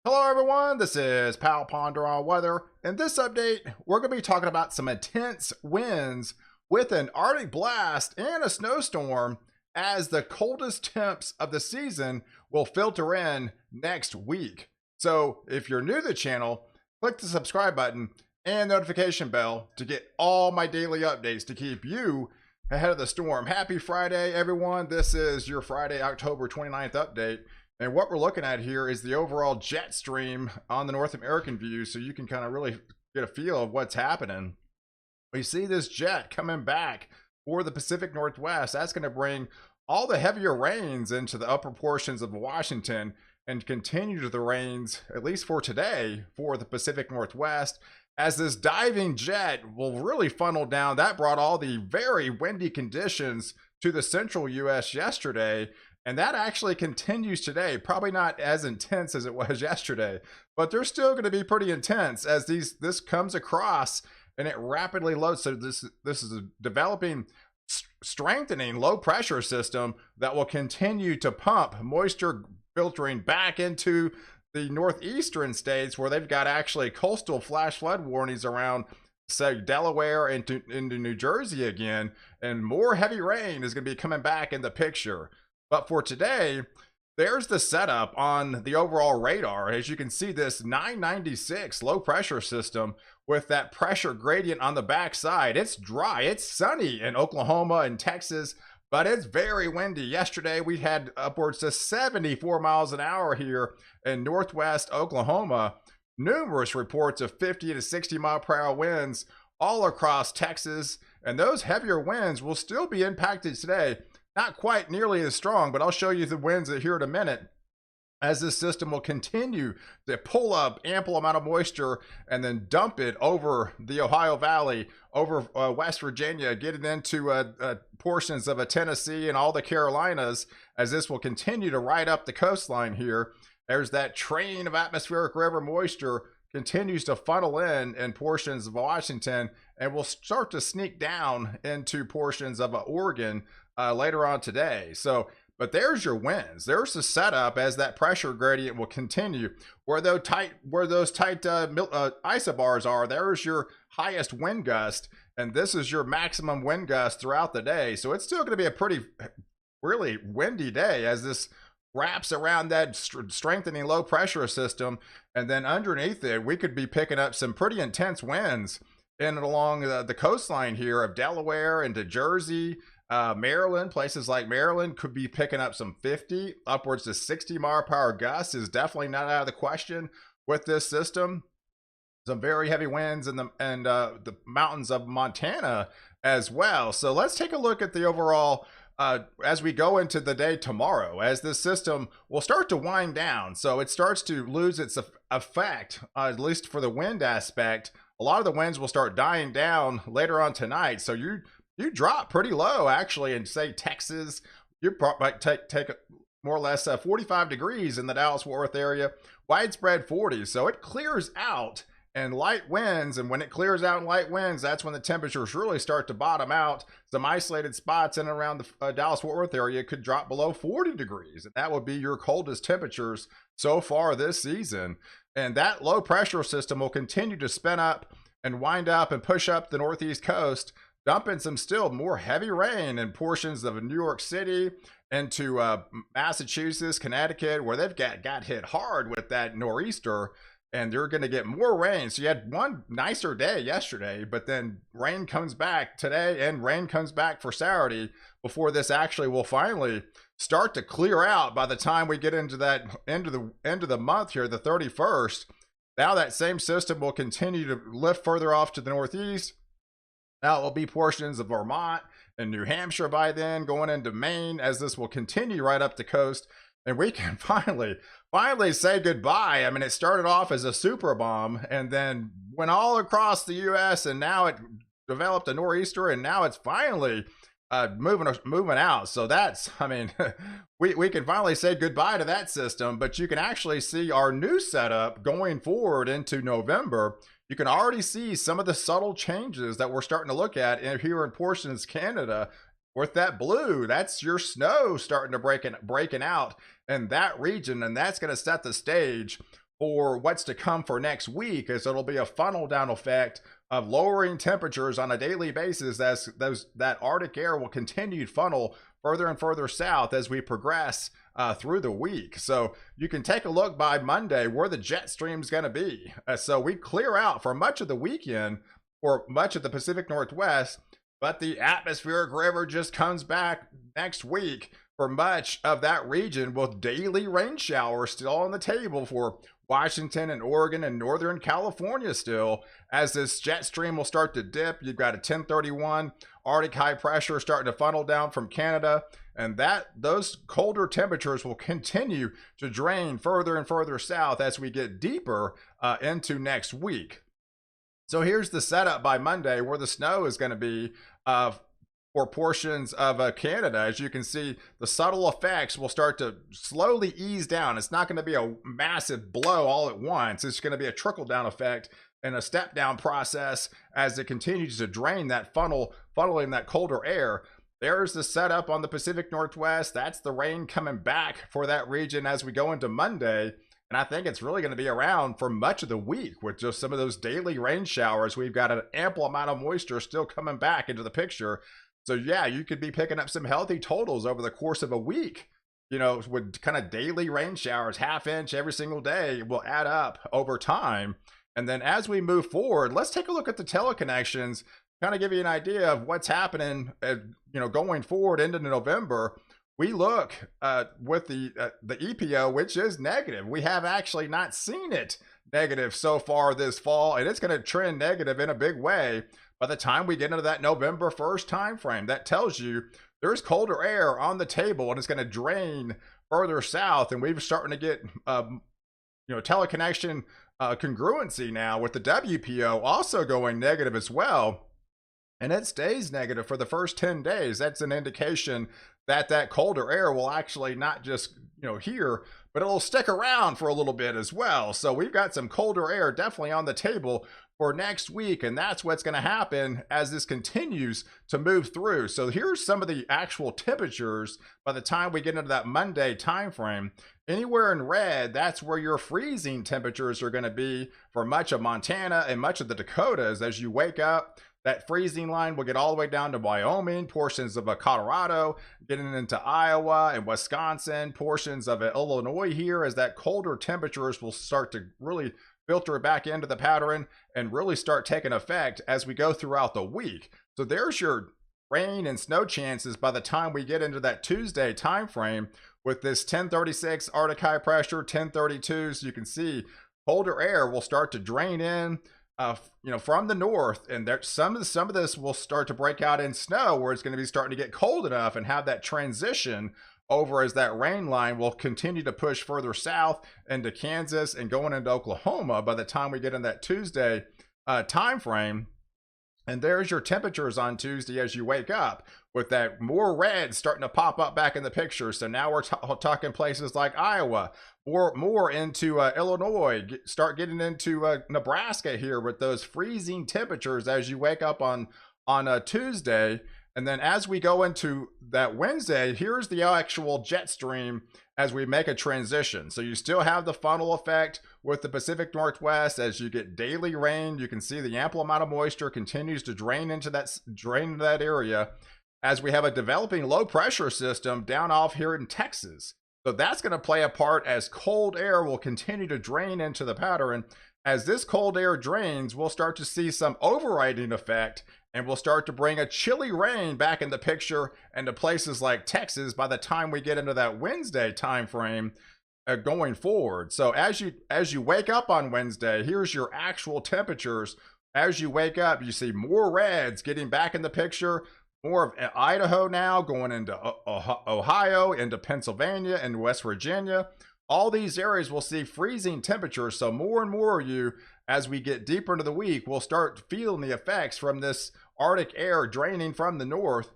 Hello everyone, this is POW Ponder on Weather. In this update, we're going to be talking about some intense winds with an Arctic blast and a snowstorm as the coldest temps of the season will filter in next week. So if you're new to the channel, click the subscribe button and notification bell to get all my daily updates to keep you ahead of the storm. Happy Friday everyone, this is your Friday, October 29th update. And what we're looking at here is the overall jet stream on the North American view, so you can kind of really get a feel of what's happening. We see this jet coming back for the Pacific Northwest. That's going to bring all the heavier rains into the upper portions of Washington and continue to the rains, at least for today, for the Pacific Northwest, as this diving jet will really funnel down. That brought all the very windy conditions to the central U.S. yesterday. And that actually continues today. Probably not as intense as it was yesterday, but they're still going to be pretty intense as this comes across and it rapidly loads. So this is a developing, strengthening low pressure system that will continue to pump moisture filtering back into the northeastern states where they've got actually coastal flash flood warnings around, say, Delaware into New Jersey again, and more heavy rain is going to be coming back in the picture. But for today, there's the setup on the overall radar. As you can see, this 996 low pressure system with that pressure gradient on the backside. It's dry, it's sunny in Oklahoma and Texas, but it's very windy. Yesterday, we had upwards to 74 miles an hour here in northwest Oklahoma. Numerous reports of 50 to 60 mile per hour winds all across Texas. And those heavier winds will still be impacted today. Not quite nearly as strong, but I'll show you the winds here in a minute as this system will continue to pull up ample amount of moisture and then dump it over the Ohio Valley, over West Virginia, getting into portions of Tennessee and all the Carolinas, as this will continue to ride up the coastline here. There's that train of atmospheric river moisture continues to funnel in portions of Washington and will start to sneak down into portions of Oregon later on today. So, but there's your winds. There's the setup as that pressure gradient will continue. Where those tight isobars are, there's your highest wind gust, and this is your maximum wind gust throughout the day. So it's still going to be a pretty, really windy day as this wraps around that strengthening low pressure system, and then underneath it, we could be picking up some pretty intense winds in and along the coastline here of Delaware into Jersey. Maryland, places like Maryland could be picking up some 50 upwards to 60 mile per hour gusts is definitely not out of the question with this system. Some very heavy winds in the mountains of Montana as well. So let's take a look at the overall as we go into the day tomorrow, as this system will start to wind down. So it starts to lose its effect, at least for the wind aspect. A lot of the winds will start dying down later on tonight. So you drop pretty low actually in, say, Texas. You might take more or less 45 degrees in the Dallas-Fort Worth area, widespread 40s. So it clears out and light winds, and when it clears out in light winds, that's when the temperatures really start to bottom out. Some isolated spots in and around the Dallas-Fort Worth area could drop below 40 degrees, and that would be your coldest temperatures so far this season. And that low pressure system will continue to spin up and wind up and push up the northeast coast, dumping some still more heavy rain in portions of New York City into Massachusetts, Connecticut, where they've got hit hard with that nor'easter, and they're going to get more rain. So you had one nicer day yesterday, but then rain comes back today and rain comes back for Saturday before this actually will finally start to clear out by the time we get into that end of the month here, the 31st. Now that same system will continue to lift further off to the northeast. Now it will be portions of Vermont and New Hampshire by then, going into Maine, as this will continue right up the coast. And we can finally say goodbye. I mean, it started off as a super bomb and then went all across the U.S. and now it developed a nor'easter, and now it's finally moving out. So that's, I mean, we can finally say goodbye to that system, but you can actually see our new setup going forward into November. You can already see some of the subtle changes that we're starting to look at here in portions of Canada. With that blue, that's your snow starting to breaking out in that region, and that's going to set the stage for what's to come for next week, is it'll be a funnel down effect of lowering temperatures on a daily basis as that Arctic air will continue to funnel further and further south as we progress through the week. So you can take a look by Monday where the jet stream is going to be. So we clear out for much of the weekend for much of the Pacific Northwest, but the atmospheric river just comes back next week for much of that region, with daily rain showers still on the table for Washington and Oregon and Northern California still, as this jet stream will start to dip. You've got a 1031 Arctic high pressure starting to funnel down from Canada, and those colder temperatures will continue to drain further and further south as we get deeper into next week. So here's the setup by Monday where the snow is going to be for portions of Canada. As you can see, the subtle effects will start to slowly ease down. It's not going to be a massive blow all at once. It's going to be a trickle down effect and a step down process as it continues to drain that funneling that colder air. There's the setup on the Pacific Northwest. That's the rain coming back for that region as we go into Monday. And I think it's really going to be around for much of the week with just some of those daily rain showers. We've got an ample amount of moisture still coming back into the picture. So yeah, you could be picking up some healthy totals over the course of a week, with kind of daily rain showers, half inch every single day, will add up over time. And then as we move forward, let's take a look at the teleconnections, kind of give you an idea of what's happening, going forward into November. We look with the EPO, which is negative. We have actually not seen it negative so far this fall, and it's going to trend negative in a big way by the time we get into that November 1st timeframe. That tells you there's colder air on the table, and it's going to drain further south. And we're starting to get teleconnection congruency now with the WPO also going negative as well. And it stays negative for the first 10 days. That's an indication that colder air will actually not just, here, but it'll stick around for a little bit as well. So we've got some colder air definitely on the table for next week, and that's what's going to happen as this continues to move through. So here's some of the actual temperatures by the time we get into that Monday timeframe. Anywhere in red, that's where your freezing temperatures are going to be for much of Montana and much of the Dakotas. As you wake up, that freezing line will get all the way down to Wyoming, portions of Colorado, getting into Iowa and Wisconsin, portions of Illinois here, as that colder temperatures will start to really filter back into the pattern and really start taking effect as we go throughout the week. So there's your rain and snow chances by the time we get into that Tuesday timeframe with this 1036 Arctic high pressure, 1032. So you can see colder air will start to drain in from the north, and there some of this will start to break out in snow, where it's going to be starting to get cold enough and have that transition over as that rain line will continue to push further south into Kansas and going into Oklahoma by the time we get in that Tuesday time frame. And there's your temperatures on Tuesday as you wake up, with that more red starting to pop up back in the picture. So now we're talking places like Iowa, more into Illinois, start getting into Nebraska here with those freezing temperatures as you wake up on Tuesday. And then as we go into that Wednesday, here's the actual jet stream as we make a transition. So you still have the funnel effect with the Pacific Northwest. As you get daily rain, you can see the ample amount of moisture continues to drain into that area, as we have a developing low pressure system down off here in Texas. So that's going to play a part as cold air will continue to drain into the pattern. As this cold air drains, we'll start to see some overriding effect, and we'll start to bring a chilly rain back in the picture into places like Texas by the time we get into that Wednesday time frame going forward. So as you wake up on Wednesday, here's your actual temperatures. As you wake up, you see more reds getting back in the picture, more of Idaho now going into Ohio, into Pennsylvania and West Virginia. All these areas will see freezing temperatures. So more and more of you, as we get deeper into the week, we'll start feeling the effects from this Arctic air draining from the north.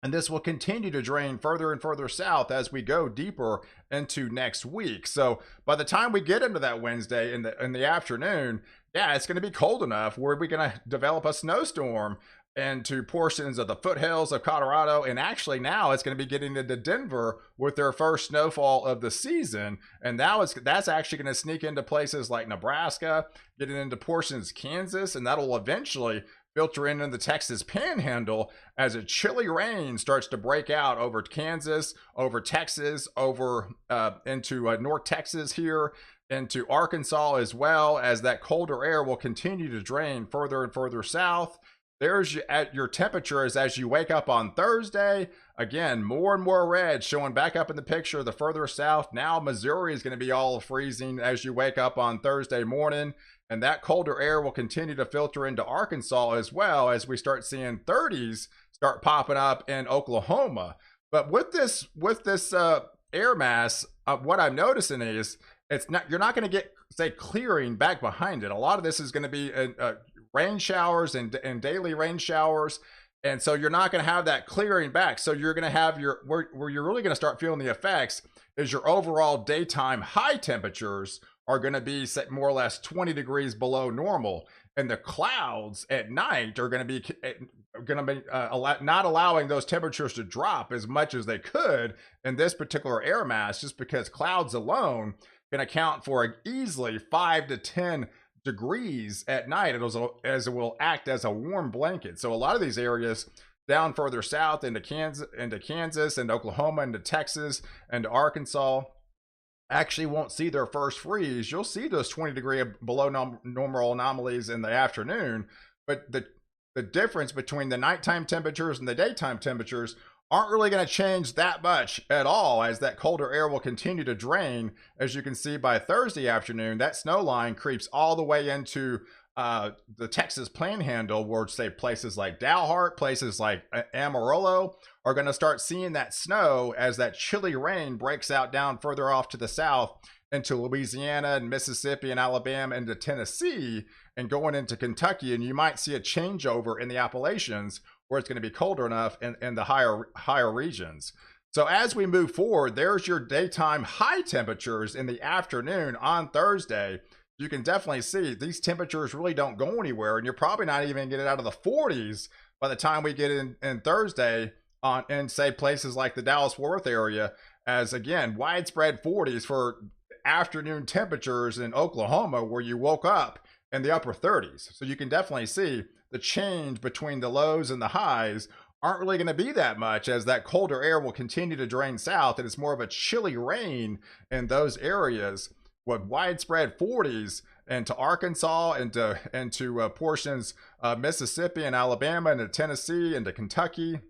And this will continue to drain further and further south as we go deeper into next week. So by the time we get into that Wednesday in the afternoon, yeah, it's going to be cold enough where we're going to develop a snowstorm into portions of the foothills of Colorado, and actually now it's going to be getting into Denver with their first snowfall of the season, and that's actually going to sneak into places like Nebraska, getting into portions of Kansas, and that'll eventually filter into the Texas Panhandle as a chilly rain starts to break out over Kansas, over Texas, over into North Texas here, into Arkansas, as well as that colder air will continue to drain further and further south. There's at your temperatures as you wake up on Thursday. Again, more and more red showing back up in the picture the further south. Now Missouri is going to be all freezing as you wake up on Thursday morning. And that colder air will continue to filter into Arkansas as well as we start seeing 30s start popping up in Oklahoma. But with this air mass, what I'm noticing is you're not going to get, say, clearing back behind it. A lot of this is going to be rain showers and daily rain showers, and so you're not going to have that clearing back. So you're going to have where you're really going to start feeling the effects is your overall daytime high temperatures are going to be set more or less 20 degrees below normal, and the clouds at night are going to be not allowing those temperatures to drop as much as they could in this particular air mass, just because clouds alone can account for easily 5 to 10 degrees at night, as it will act as a warm blanket. So a lot of these areas down further south into Kansas, and Oklahoma, into Texas, and Arkansas actually won't see their first freeze. You'll see those 20 degree below normal anomalies in the afternoon, but the difference between the nighttime temperatures and the daytime temperatures aren't really going to change that much at all, as that colder air will continue to drain. As you can see, by Thursday afternoon, that snow line creeps all the way into the Texas Panhandle, where, say, places like Dalhart, places like Amarillo are going to start seeing that snow as that chilly rain breaks out down further off to the south into Louisiana and Mississippi and Alabama, into Tennessee, and going into Kentucky. And you might see a changeover in the Appalachians, where it's going to be colder enough in the higher regions. So as we move forward, there's your daytime high temperatures in the afternoon on Thursday. You can definitely see these temperatures really don't go anywhere, and you're probably not even going to get out of the 40s by the time we get in Thursday in, say, places like the Dallas-Fort Worth area, as, again, widespread 40s for afternoon temperatures in Oklahoma, where you woke up in the upper 30s. So you can definitely see the change between the lows and the highs aren't really going to be that much, as that colder air will continue to drain south, and it's more of a chilly rain in those areas with widespread 40s into Arkansas, into portions of Mississippi and Alabama, into Tennessee, into Kentucky,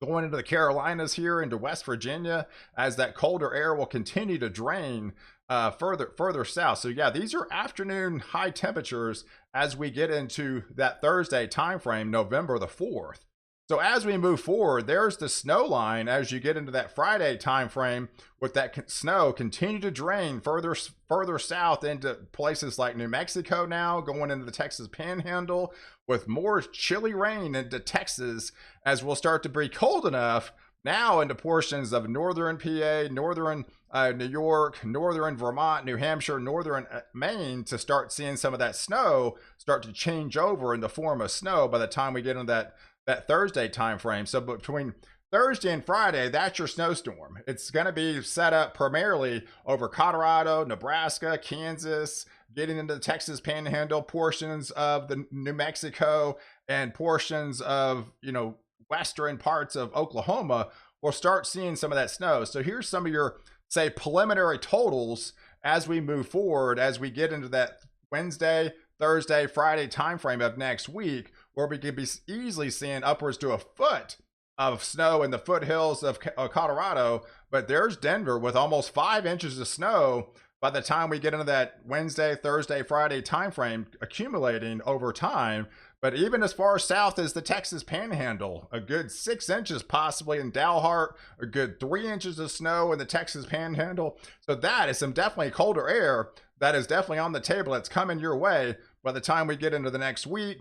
going into the Carolinas here, into West Virginia, as that colder air will continue to drain further south. So yeah, these are afternoon high temperatures as we get into that Thursday time frame, November the 4th. So as we move forward, there's the snow line as you get into that Friday time frame, with that snow continue to drain further south into places like New Mexico, now going into the Texas Panhandle, with more chilly rain into Texas, as we'll start to be cold enough now into portions of northern PA, northern New York, northern Vermont, New Hampshire, northern Maine, to start seeing some of that snow start to change over in the form of snow by the time we get into that Thursday time frame. So between Thursday and Friday, that's your snowstorm. It's going to be set up primarily over Colorado, Nebraska, Kansas, getting into the Texas Panhandle, portions of the New Mexico, and portions of, western parts of Oklahoma. We'll start seeing some of that snow. So here's some of your, say, preliminary totals as we move forward, as we get into that Wednesday, Thursday, Friday timeframe of next week, where we could be easily seeing upwards to a foot of snow in the foothills of Colorado. But there's Denver with almost 5 inches of snow by the time we get into that Wednesday, Thursday, Friday timeframe, accumulating over time. But even as far south as the Texas Panhandle, a good 6 inches possibly in Dalhart, a good 3 inches of snow in the Texas Panhandle. So that is some definitely colder air that is definitely on the table. That's coming your way by the time we get into the next week.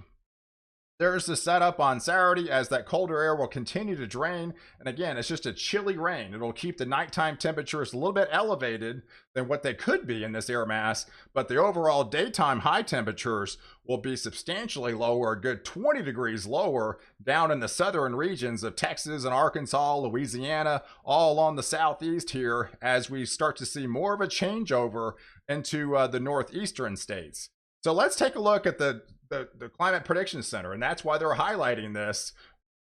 There's the setup on Saturday as that colder air will continue to drain. And again, it's just a chilly rain. It'll keep the nighttime temperatures a little bit elevated than what they could be in this air mass, but the overall daytime high temperatures will be substantially lower, a good 20 degrees lower down in the southern regions of Texas and Arkansas, Louisiana, all along the southeast here as we start to see more of a changeover into the northeastern states. So let's take a look at the Climate Prediction Center, and that's why they're highlighting this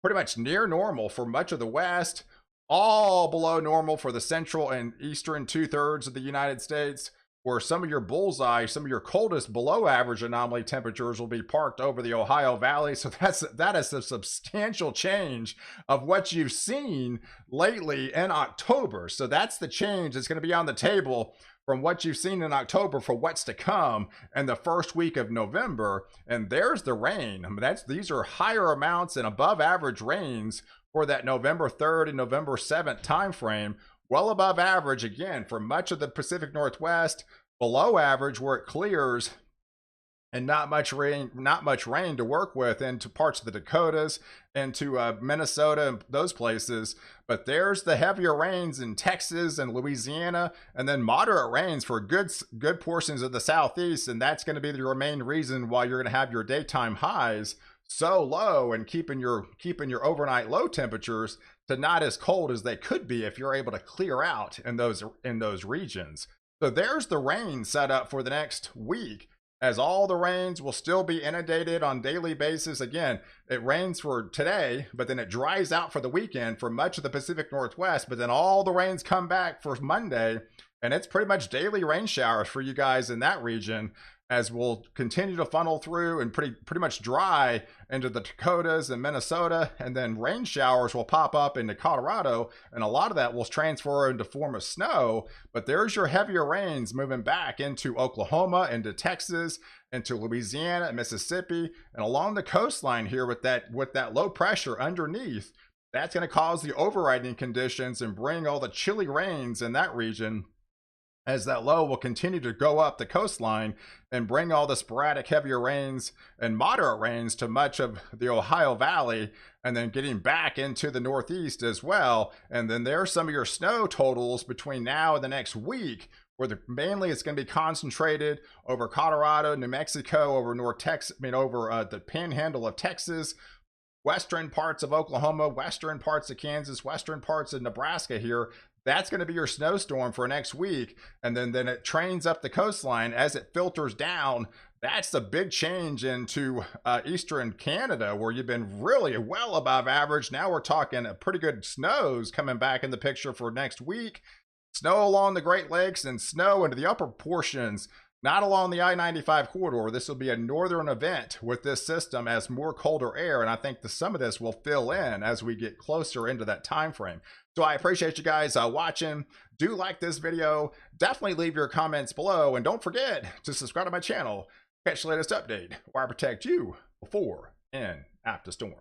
pretty much near normal for much of the West, all below normal for the central and eastern 2/3 of the United States, where some of your bullseye, some of your coldest below average anomaly temperatures will be parked over the Ohio Valley. So that is a substantial change of what you've seen lately in October. So that's the change that's going to be on the table from what you've seen in October for what's to come in the first week of November. And there's the rain. I mean, these are higher amounts and above average rains for that November 3rd and November 7th time frame. Well above average again for much of the Pacific Northwest, below average where it clears, and not much rain to work with into parts of the Dakotas, into Minnesota and those places. But there's the heavier rains in Texas and Louisiana, and then moderate rains for good portions of the southeast. And that's going to be the main reason why you're going to have your daytime highs so low and keeping your overnight low temperatures to not as cold as they could be if you're able to clear out in those regions. So there's the rain set up for the next week, as all the rains will still be inundated on daily basis. Again, it rains for today, but then it dries out for the weekend for much of the Pacific Northwest, but then all the rains come back for Monday, and it's pretty much daily rain showers for you guys in that region, as we'll continue to funnel through and pretty much dry into the Dakotas and Minnesota, and then rain showers will pop up into Colorado, and a lot of that will transfer into form of snow. But there's your heavier rains moving back into Oklahoma, into Texas, into Louisiana and Mississippi, and along the coastline here with that low pressure underneath. That's going to cause the overriding conditions and bring all the chilly rains in that region, as that low will continue to go up the coastline and bring all the sporadic heavier rains and moderate rains to much of the Ohio Valley, and then getting back into the Northeast as well. And then there's some of your snow totals between now and the next week, where mainly it's going to be concentrated over Colorado, New Mexico, over North Texas, over the panhandle of Texas, western parts of Oklahoma, western parts of Kansas, western parts of Nebraska here. That's going to be your snowstorm for next week. And then it trains up the coastline as it filters down. That's the big change into eastern Canada, where you've been really well above average. Now we're talking a pretty good snows coming back in the picture for next week. Snow along the Great Lakes and snow into the upper portions, not along the I-95 corridor. This will be a northern event with this system as more colder air, and I think some of this will fill in as we get closer into that time frame. So I appreciate you guys watching. Do like this video. Definitely leave your comments below, and don't forget to subscribe to my channel. Catch the latest update where I protect you before and after storm.